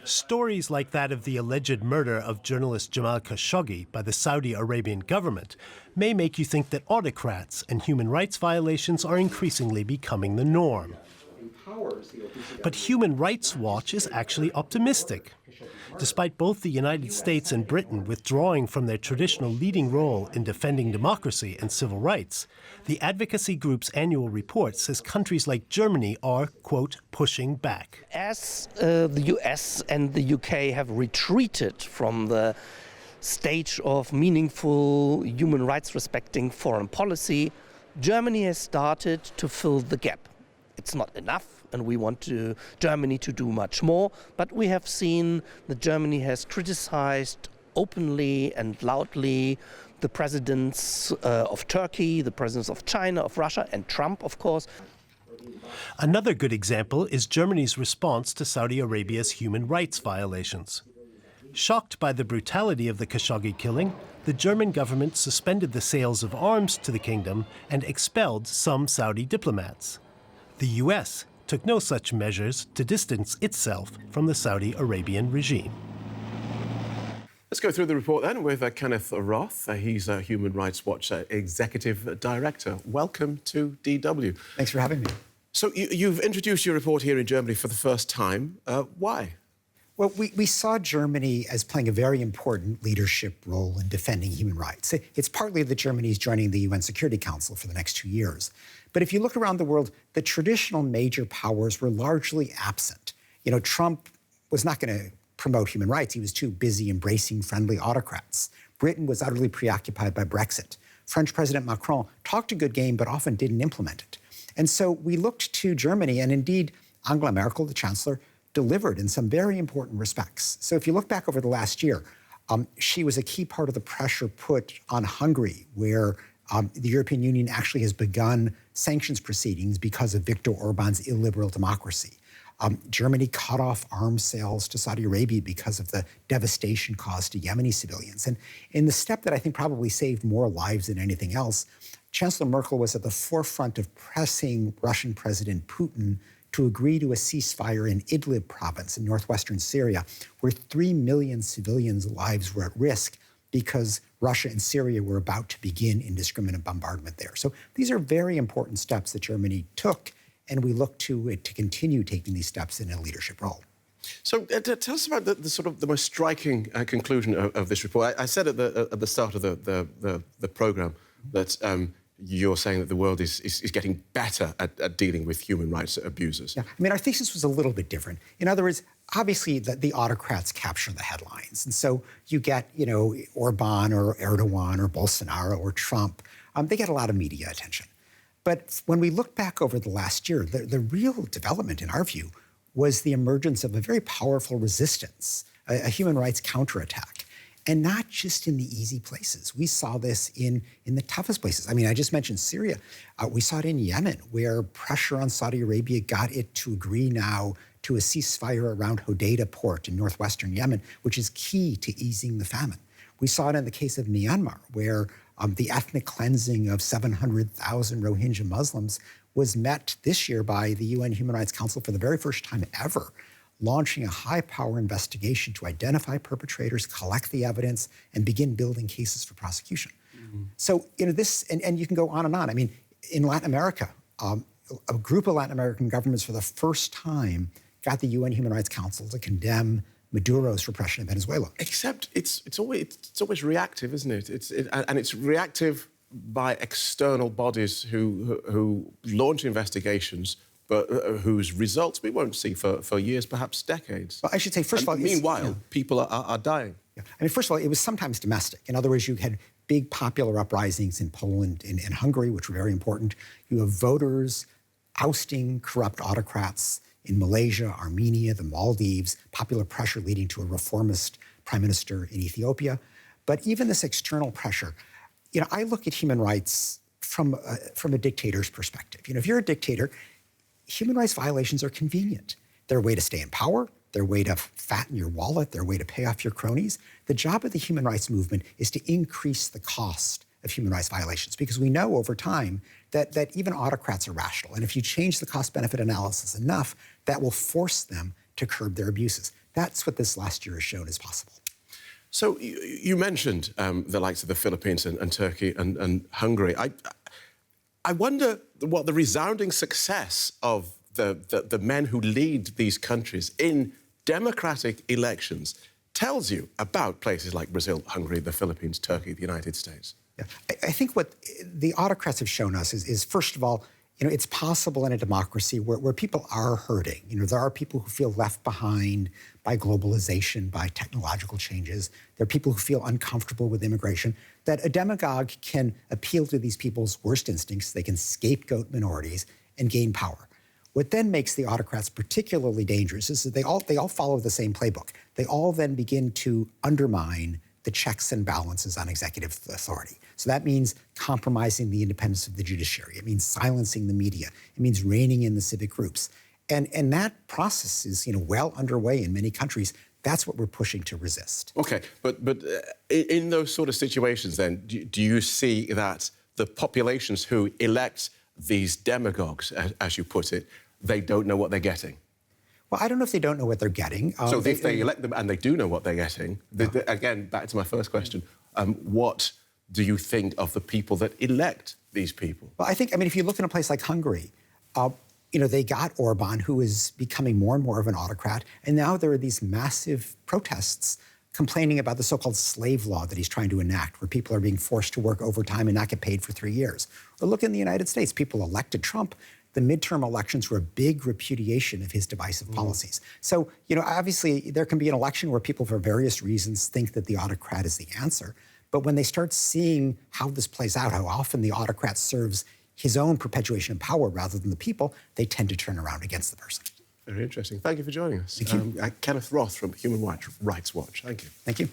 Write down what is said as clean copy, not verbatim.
Stories like that of the alleged murder of journalist Jamal Khashoggi by the Saudi Arabian government may make you think that autocrats and human rights violations are increasingly becoming the norm. But Human Rights Watch is actually optimistic. Despite both the United States and Britain withdrawing from their traditional leading role in defending democracy and civil rights, the advocacy group's annual report says countries like Germany are, quote, pushing back. As the US and the UK have retreated from the stage of meaningful human rights respecting foreign policy, Germany has started to fill the gap. It's not enough, and we want Germany to do much more, but we have seen that Germany has criticized openly and loudly the presidents of Turkey, the presidents of China, of Russia, and Trump, of course. Another good example is Germany's response to Saudi Arabia's human rights violations. Shocked by the brutality of the Khashoggi killing, the German government suspended the sales of arms to the kingdom and expelled some Saudi diplomats. The US took no such measures to distance itself from the Saudi Arabian regime. Let's go through the report then with Kenneth Roth. He's a Human Rights Watch Executive Director. Welcome to DW. Thanks for having me. So you've introduced your report here in Germany for the first time. Why? Well, we saw Germany as playing a very important leadership role in defending human rights. It's partly that Germany is joining the UN Security Council for the next 2 years. But if you look around the world, the traditional major powers were largely absent. You know, Trump was not going to promote human rights. He was too busy embracing friendly autocrats. Britain was utterly preoccupied by Brexit. French President Macron talked a good game, but often didn't implement it. And so we looked to Germany, and indeed, Angela Merkel, the chancellor, delivered in some very important respects. So if you look back over the last year, she was a key part of the pressure put on Hungary, where the European Union actually has begun sanctions proceedings because of Viktor Orban's illiberal democracy. Germany cut off arms sales to Saudi Arabia because of the devastation caused to Yemeni civilians. And in the step that I think probably saved more lives than anything else, Chancellor Merkel was at the forefront of pressing Russian President Putin to agree to a ceasefire in Idlib province in northwestern Syria, where 3 million civilians' lives were at risk because Russia and Syria were about to begin indiscriminate bombardment there. So these are very important steps that Germany took, and we look to it to continue taking these steps in a leadership role. So tell us about the most striking conclusion of this report. I said at the start of the programme that you're saying that the world is getting better at dealing with human rights abusers. Yeah, I mean, our thesis was a little bit different. In other words, obviously the autocrats capture the headlines. And so you get, you know, Orban or Erdogan or Bolsonaro or Trump. They get a lot of media attention. But when we look back over the last year, the real development, in our view, was the emergence of a very powerful resistance, a human rights counterattack. And not just in the easy places. We saw this in the toughest places. I mean, I just mentioned Syria. We saw it in Yemen, where pressure on Saudi Arabia got it to agree now to a ceasefire around Hodeidah port in northwestern Yemen, which is key to easing the famine. We saw it in the case of Myanmar, where the ethnic cleansing of 700,000 Rohingya Muslims was met this year by the UN Human Rights Council for the very first time ever, launching a high-power investigation to identify perpetrators, collect the evidence, and begin building cases for prosecution. Mm-hmm. So, you know, this, and you can go on and on. I mean, in Latin America, a group of Latin American governments for the first time got the UN Human Rights Council to condemn Maduro's repression of Venezuela. Except it's always reactive, isn't it? And it's reactive by external bodies who launch investigations, but whose results we won't see for years, perhaps decades. Well, I should say, first of all... Meanwhile, people are dying. Yeah. I mean, first of all, it was sometimes domestic. In other words, you had big popular uprisings in Poland and Hungary, which were very important. You have voters ousting corrupt autocrats in Malaysia, Armenia, the Maldives, popular pressure leading to a reformist prime minister in Ethiopia. But even this external pressure, you know, I look at human rights from a dictator's perspective. You know, if you're a dictator, human rights violations are convenient. They're a way to stay in power. They're a way to fatten your wallet. They're a way to pay off your cronies. The job of the human rights movement is to increase the cost of human rights violations, because we know over time that even autocrats are rational. And if you change the cost-benefit analysis enough, that will force them to curb their abuses. That's what this last year has shown is possible. So you mentioned the likes of the Philippines and Turkey and Hungary. I wonder what the resounding success of the men who lead these countries in democratic elections tells you about places like Brazil, Hungary, the Philippines, Turkey, the United States. Yeah. I think what the autocrats have shown us is first of all, it's possible in a democracy where people are hurting. There are people who feel left behind by globalization, by technological changes. There are people who feel uncomfortable with immigration, that a demagogue can appeal to these people's worst instincts. They can scapegoat minorities and gain power. What then makes the autocrats particularly dangerous is that they all follow the same playbook. They all then begin to undermine the checks and balances on executive authority. So that means compromising the independence of the judiciary. It means silencing the media. It means reining in the civic groups. And that process is well underway in many countries. That's what we're pushing to resist. OK, but in those sort of situations then, do you see that the populations who elect these demagogues, as you put it, they don't know what they're getting? Well, I don't know if they don't know what they're getting. So if they elect them and they do know what they're getting, again, back to my first question, what do you think of the people that elect these people? Well, if you look in a place like Hungary, they got Orban, who is becoming more and more of an autocrat, and now there are these massive protests complaining about the so-called slave law that he's trying to enact, where people are being forced to work overtime and not get paid for 3 years. Or look in the United States, people elected Trump. The midterm elections were a big repudiation of his divisive policies. So, obviously there can be an election where people, for various reasons, think that the autocrat is the answer. But when they start seeing how this plays out, how often the autocrat serves his own perpetuation of power rather than the people, they tend to turn around against the person. Very interesting. Thank you for joining us. Thank you. Kenneth Roth from Human Rights Watch. Thank you. Thank you.